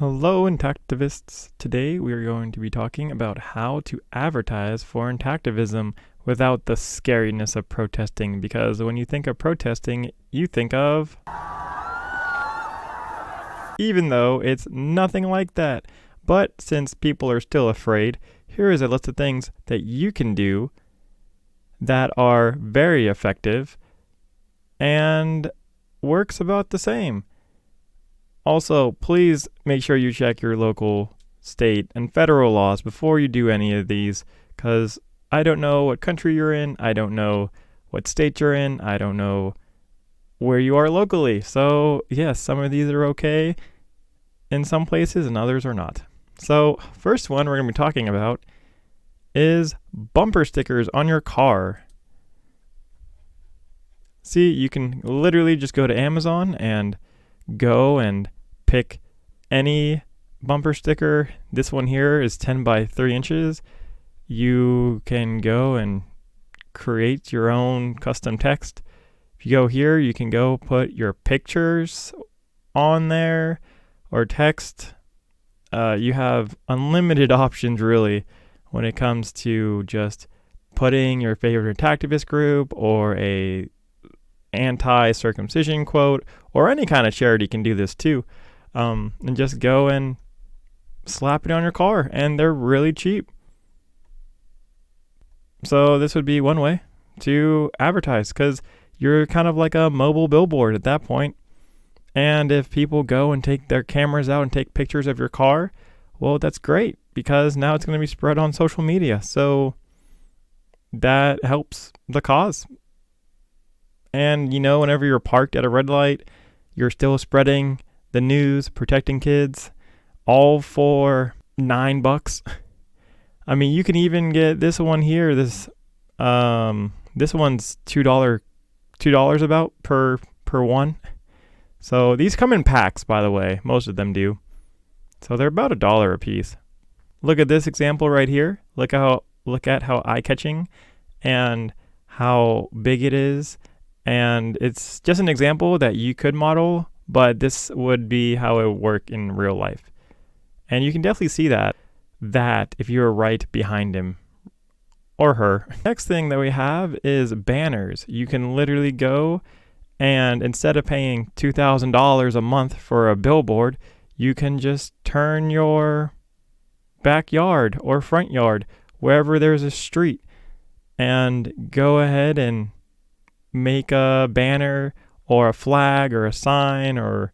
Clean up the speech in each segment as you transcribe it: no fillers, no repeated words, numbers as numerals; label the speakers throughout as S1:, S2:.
S1: Hello, intactivists. Today we are going to be talking about how to advertise for intactivism without the scariness of protesting, because when you think of protesting, you think of... even though it's nothing like that. But since people are still afraid, here is a list of things that you can do that are very effective and works about the same. Also, please make sure you check your local, state, and federal laws before you do any of these, because I don't know what country you're in, I don't know what state you're in, I don't know where you are locally. So, yes, some of these are okay in some places and others are not. So, first one we're going to be talking about is bumper stickers on your car. See, you can literally just go to Amazon and go and pick any bumper sticker. This one here is 10 by 3 inches. You can go and create your own custom text. If you go here, you can go put your pictures on there or text. You have unlimited options really when it comes to just putting your favorite intactivist group or a anti-circumcision quote, or any kind of charity can do this too, and just go and slap it on your car, and they're really cheap. So this would be one way to advertise, because you're kind of like a mobile billboard at that point. And if people go and take their cameras out and take pictures of your car, well, that's great, because now it's going to be spread on social media. So that helps the cause. And, whenever you're parked at a red light, you're still spreading the news, protecting kids, all for $9. I mean, you can even get this one here. This one's $2 about per one. So these come in packs, by the way. Most of them do. So they're about $1 a piece. Look at this example right here. Look at how eye-catching and how big it is. And it's just an example that you could model, but this would be how it would work in real life. And you can definitely see that if you're right behind him or her. Next thing that we have is banners. You can literally go and instead of paying $2,000 a month for a billboard, you can just turn your backyard or front yard, wherever there's a street, and go ahead and make a banner or a flag or a sign or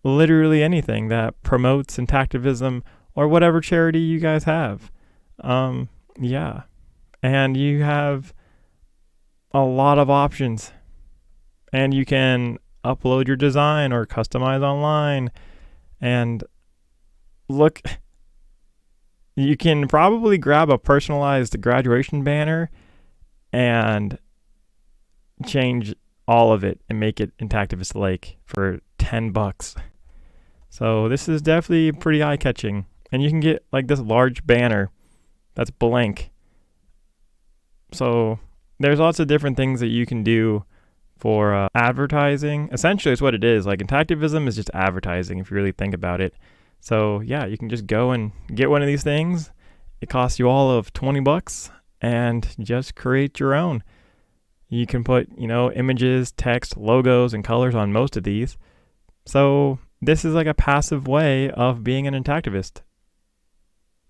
S1: literally anything that promotes intactivism or whatever charity you guys have. Yeah. And you have a lot of options. And you can upload your design or customize online. And look, you can probably grab a personalized graduation banner and change all of it and make it intactivist like for $10. So this is definitely pretty eye-catching, and you can get like this large banner that's blank. So there's lots of different things that you can do for advertising. Essentially, it's what it is. Like, intactivism is just advertising if you really think about it. So yeah, you can just go and get one of these things. It costs you all of $20 and just create your own. You can put, images, text, logos, and colors on most of these. So this is like a passive way of being an intactivist.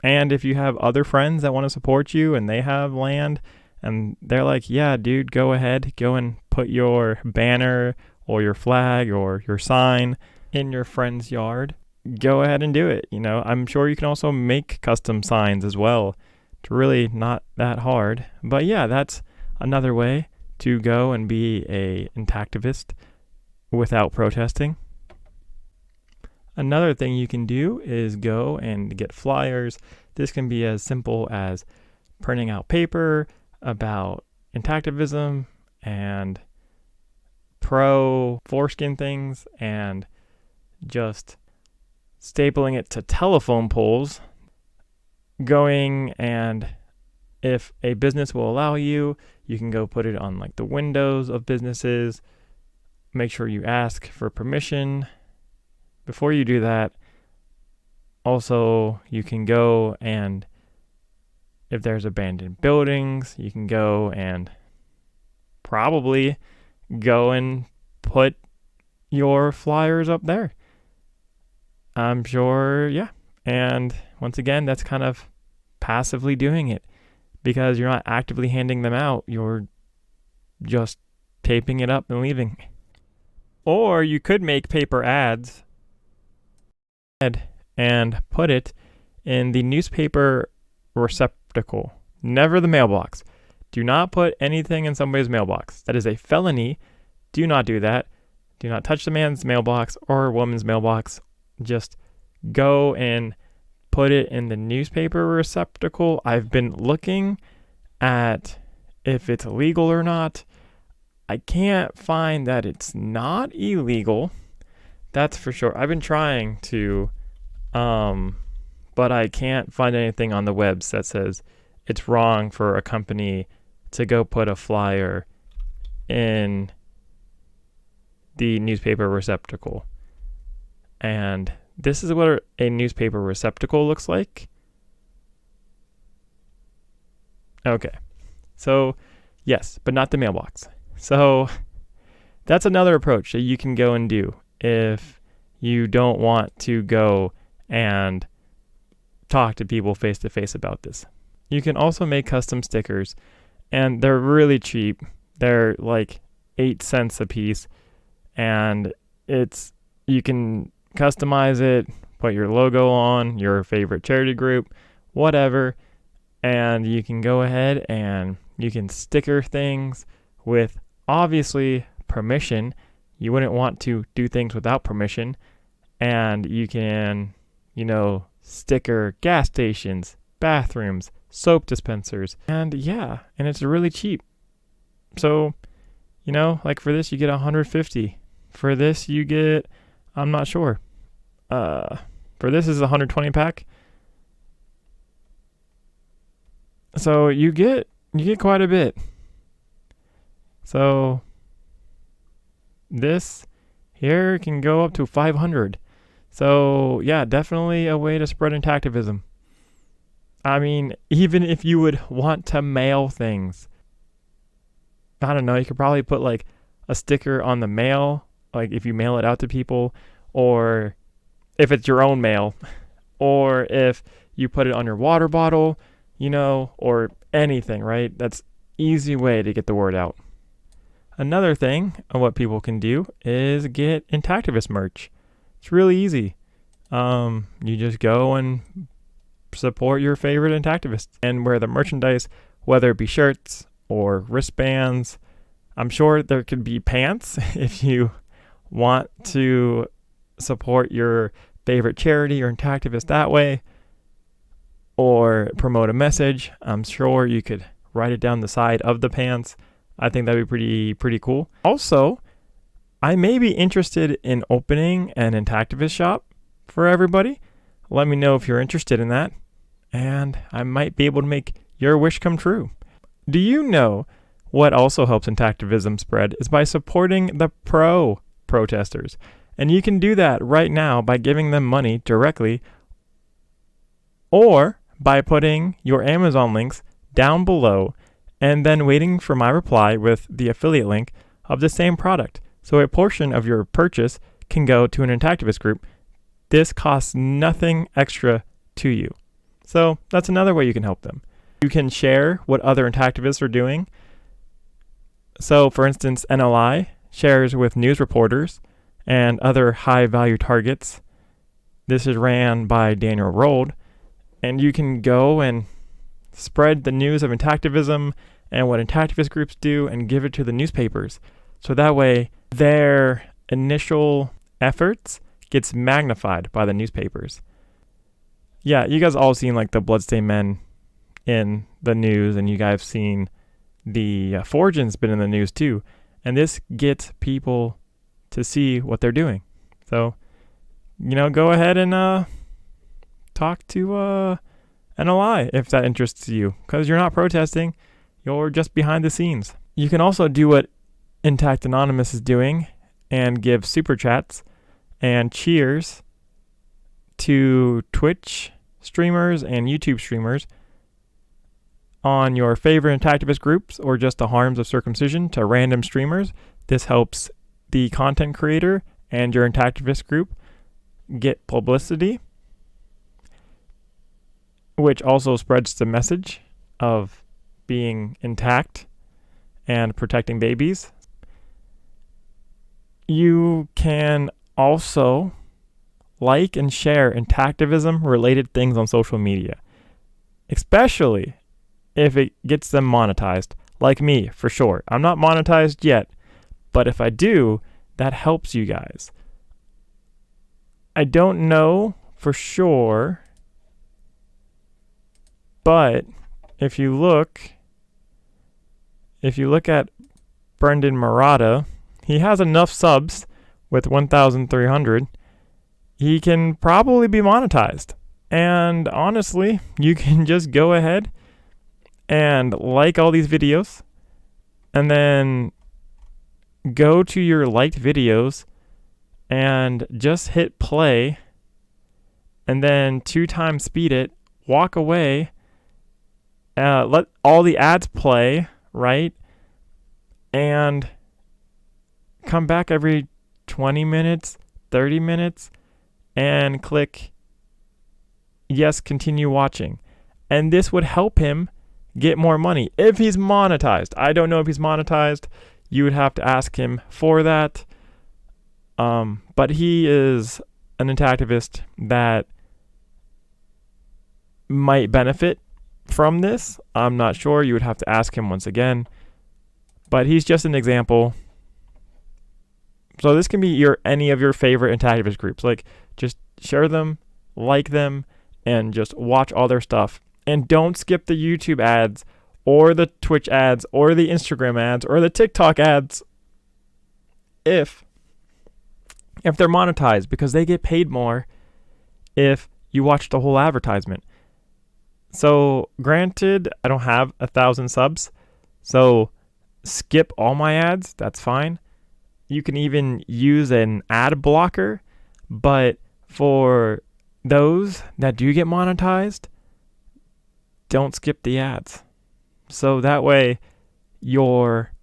S1: And if you have other friends that want to support you and they have land and they're like, yeah, dude, go ahead, go and put your banner or your flag or your sign in your friend's yard, go ahead and do it. I'm sure you can also make custom signs as well. It's really not that hard. But yeah, that's another way to go and be a intactivist without protesting. Another thing you can do is go and get flyers. This can be as simple as printing out paper about intactivism and pro foreskin things and just stapling it to telephone poles, going and if a business will allow you, you can go put it on like the windows of businesses. Make sure you ask for permission. Before you do that, Also, you can go and if there's abandoned buildings, you can go and probably go and put your flyers up there. I'm sure, yeah. And once again, that's kind of passively doing it because you're not actively handing them out. You're just taping it up and leaving. Or you could make paper ads and put it in the newspaper receptacle, never the mailbox. Do not put anything in somebody's mailbox. That is a felony. Do not do that. Do not touch the man's mailbox or woman's mailbox. Just go and put it in the newspaper receptacle. I've been looking at if it's illegal or not. I can't find that it's not illegal. That's for sure. I've been trying to, but I can't find anything on the webs that says it's wrong for a company to go put a flyer in the newspaper receptacle. And this is what a newspaper receptacle looks like. Okay. So, yes, but not the mailbox. So, that's another approach that you can go and do if you don't want to go and talk to people face to face about this. You can also make custom stickers, and they're really cheap. They're like 8 cents a piece, and you can customize it, put your logo on, your favorite charity group, whatever, and you can go ahead and you can sticker things with obviously permission. You wouldn't want to do things without permission, and you can, sticker gas stations, bathrooms, soap dispensers, and it's really cheap. So, like for this you get 150. For this you get, I'm not sure. For this is a 120 pack. So you get quite a bit. So this here can go up to 500. So yeah, definitely a way to spread intactivism. I mean, even if you would want to mail things, I don't know, you could probably put like a sticker on the mail, like if you mail it out to people, or if it's your own mail, or if you put it on your water bottle, or anything, right? That's easy way to get the word out. Another thing of what people can do is get intactivist merch. It's really easy. You just go and support your favorite intactivists and wear the merchandise, whether it be shirts or wristbands. I'm sure there could be pants if you want to support your favorite charity or intactivist that way, or promote a message. I'm sure you could write it down the side of the pants. I think that'd be pretty cool. Also, I may be interested in opening an intactivist shop for everybody. Let me know if you're interested in that, and I might be able to make your wish come true. Do you know what also helps intactivism spread is by supporting the protesters? And you can do that right now by giving them money directly, or by putting your Amazon links down below and then waiting for my reply with the affiliate link of the same product. So a portion of your purchase can go to an intactivist group. This costs nothing extra to you. So that's another way you can help them. You can share what other intactivists are doing. So for instance, NLI shares with news reporters and other high-value targets. This is ran by Daniel Rold, and you can go and spread the news of intactivism and what intactivist groups do and give it to the newspapers. So that way, their initial efforts gets magnified by the newspapers. Yeah, you guys all seen like the Bloodstained Men in the news, and you guys seen the Forgin's been in the news too. And this gets people to see what they're doing. So, go ahead and talk to NLI if that interests you, because you're not protesting, you're just behind the scenes. You can also do what Intact Anonymous is doing and give super chats and cheers to Twitch streamers and YouTube streamers on your favorite intactivist groups, or just the harms of circumcision to random streamers. This helps the content creator and your intactivist group get publicity, which also spreads the message of being intact and protecting babies. You can also like and share intactivism related things on social media, especially if it gets them monetized, like me, for sure. I'm not monetized yet, but if I do, that helps you guys. I don't know for sure, but if you look at Brendan Murata, he has enough subs with 1,300. He can probably be monetized. And honestly, you can just go ahead and like all these videos, and then go to your liked videos and just hit play, and then 2x speed it, walk away, let all the ads play, right? And come back every 20 minutes, 30 minutes, and click yes, continue watching. And this would help him get more money if he's monetized. I don't know if he's monetized. You would have to ask him for that. But he is an intactivist that might benefit from this. I'm not sure. You would have to ask him once again. But he's just an example. So this can be any of your favorite intactivist groups. Like, just share them, like them, and just watch all their stuff. And don't skip the YouTube ads, or the Twitch ads, or the Instagram ads, or the TikTok ads if they're monetized, because they get paid more if you watch the whole advertisement. So granted, I don't have 1,000 subs, so skip all my ads. That's fine. You can even use an ad blocker, but for those that do get monetized, don't skip the ads. So that way you're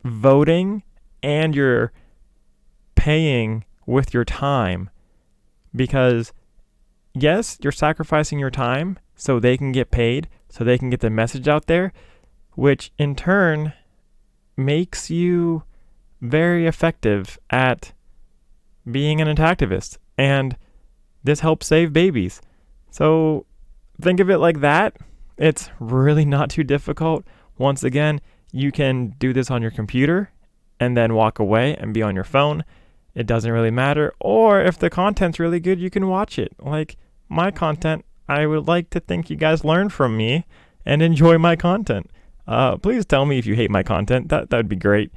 S1: voting and you're paying with your time, because yes, you're sacrificing your time so they can get paid, so they can get the message out there, which in turn makes you very effective at being an intactivist, and this helps save babies. So think of it like that. It's really not too difficult. Once again, you can do this on your computer and then walk away and be on your phone. It doesn't really matter. Or if the content's really good, you can watch it. Like my content, I would like to think you guys learn from me and enjoy my content. Please tell me if you hate my content. That would be great.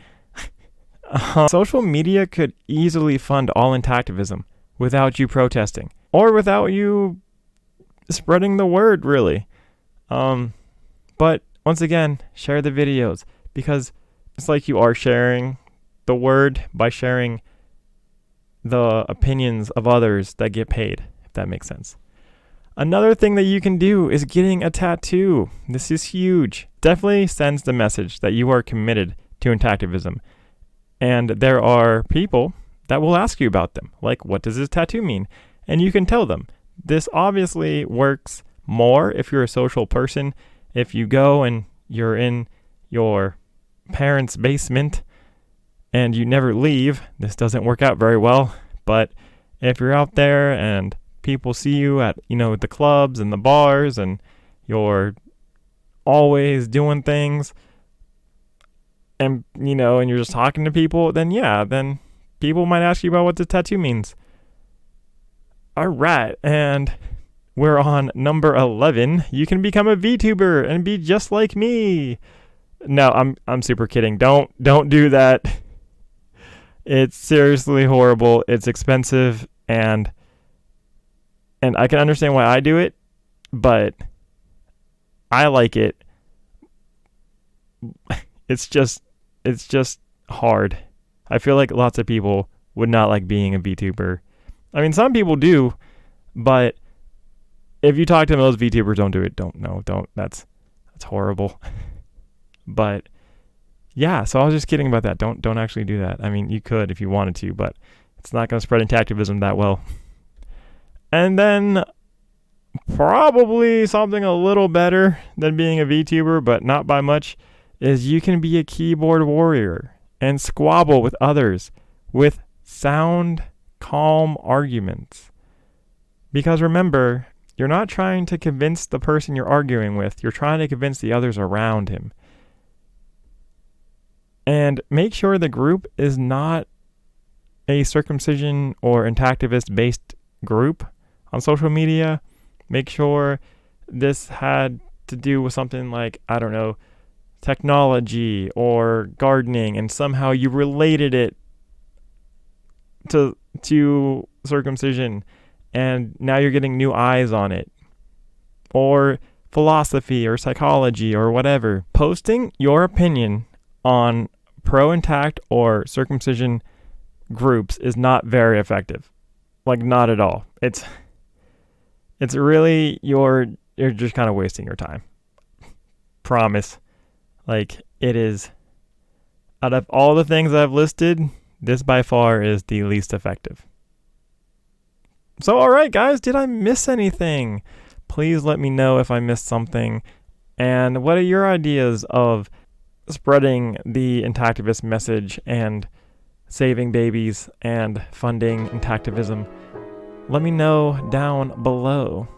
S1: Social media could easily fund all intactivism without you protesting, or without you spreading the word, really. But once again, share the videos, because it's like you are sharing the word by sharing the opinions of others that get paid, if that makes sense. Another thing that you can do is getting a tattoo. This is huge. Definitely sends the message that you are committed to intactivism. And there are people that will ask you about them. Like, what does this tattoo mean? And you can tell them. This obviously works more if you're a social person. If you go and you're in your parents' basement and you never leave, this doesn't work out very well. But if you're out there and people see you at, the clubs and the bars, and you're always doing things, and, and you're just talking to people, then people might ask you about what the tattoo means. All right. And we're on number 11. You can become a VTuber and be just like me. No, I'm super kidding. Don't do that. It's seriously horrible. It's expensive, and I can understand why I do it, but I like it. It's just hard. I feel like lots of people would not like being a VTuber. I mean, some people do, But if you talk to most VTubers, don't do it. Don't. That's horrible. But yeah, so I was just kidding about that. Don't actually do that. I mean, you could if you wanted to, but it's not going to spread intactivism that well. And then probably something a little better than being a VTuber, but not by much, is you can be a keyboard warrior and squabble with others with sound, calm arguments. Because remember, you're not trying to convince the person you're arguing with, you're trying to convince the others around him. And make sure the group is not a circumcision or intactivist based group on social media. Make sure this had to do with something like, I don't know, technology or gardening, and somehow you related it to circumcision, and now you're getting new eyes on it. Or philosophy or psychology or whatever. Posting your opinion on pro-intact or circumcision groups is not very effective. Like, not at all. It's really, you're just kind of wasting your time. Promise. Like, it is, out of all the things I've listed, this by far is the least effective. So, alright guys, did I miss anything? Please let me know if I missed something. And what are your ideas of spreading the intactivist message and saving babies and funding intactivism? Let me know down below.